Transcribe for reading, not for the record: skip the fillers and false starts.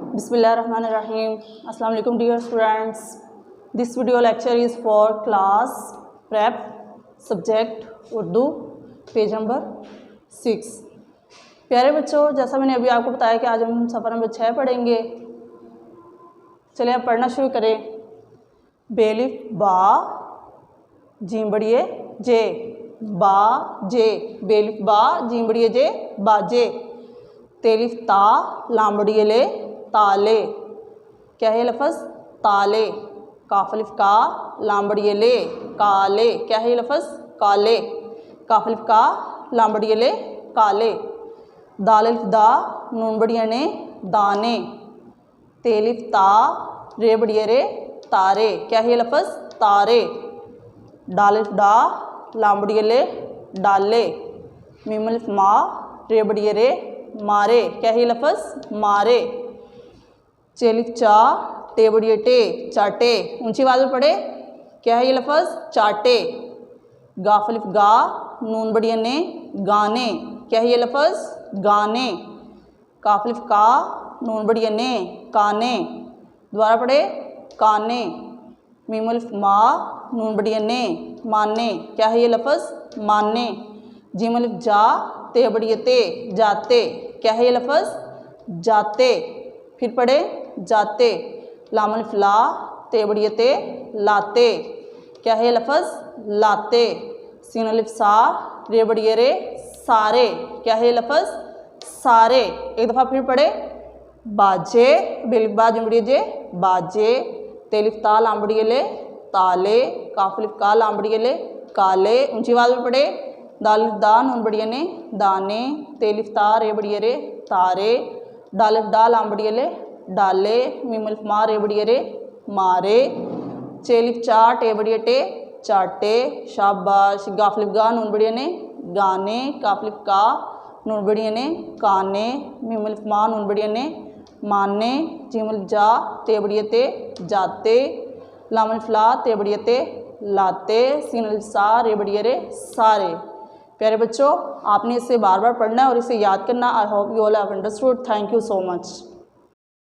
Bismillahirrahmanirrahim. Assalamu alaikum dear students. This video lecture is for class prep subject Urdu page number 6। प्यारे बच्चों, जैसा मैंने अभी आपको बताया कि आज हम सफ़र नंबर 6 पढ़ेंगे। चलिए अब पढ़ना शुरू करें। बेलिफ बा जीम बड़िए जे बा जे, बेलिफ बा जीम बड़िए जे बाजे। तेलिफ ता लाम बड़िए ले ताले। क्या है लफ्ज़? ताले। काफ अलिफ का लाम बड़िए ले काले। क्या है लफ्ज़? काले। काफ अलिफ का लाम बड़िए ले काले। दाल अलिफ दा नून बड़िए ने दाने। तेलिफ ता रे बड़िए रे तारे। क्या है लफ्ज़? तारे। डाल अलिफ डा लाम बड़िए ले डाले। मीम अलिफ मा रे बड़िए रे मारे। क्या है लफ्ज़? मारे। चेलिफ चा टे बड़िए टे चाटे। ऊंची आवाज़ में पढ़े। क्या है ये लफ्ज़? चाटे। गाफ अलिफ गा नून बड़िए ने गाने। क्या है ये लफ्ज़? गाने। काफ अलिफ का नून बड़िए ने काने। दोबारा पढ़े काने। मीम अलिफ मा नून बड़िए ने माने। क्या है ये लफ्ज़? माने। जीम अलिफ जा ते बड़िए ते जाते। क्या है ये लफ्ज़? जाते। फिर पढ़े जाते। लाम अलिफ ला ते बड़िए ते लाते। क्या है ये लफ्ज़? लाते। सीन अलिफ सा रे बड़िए रे सारे। क्या है ये लफ्ज़? सारे। एक दफ़ा फिर पढ़े बाजे, बेलिफ बा जिम बड़िए जे बाजे। तेलिफ ता लाम बड़िए ले ताले। काफ अलिफ का लाम बड़िए ले काले। ऊंची आवाज़ में पढ़े। दाल अलिफ दा नून बड़िए ने दाने। तेलिफ ता रे बड़िए रे तारे। डाल अलिफ डा लाम बड़िए ले डाले। मीम अलिफ मा रे बड़िए रे मारे। चेलिफ चा टे बड़िए टे चाटे। शाबाश। गाफ अलिफ गा नून बड़िए ने गाने। काफ अलिफ का नून बड़िए ने काने। मीम अलिफ मा नून बड़िए ने माने। जीम अलिफ जा ते बड़िए ते जाते। लाम अलिफ ला ते बड़िए ते लाते। सीन अलिफ सा रे बड़िए रे सारे। प्यारे बच्चों, आपने इसे बार बार पढ़ना है और इसे याद करना। I hope you all have understood. Thank you so much.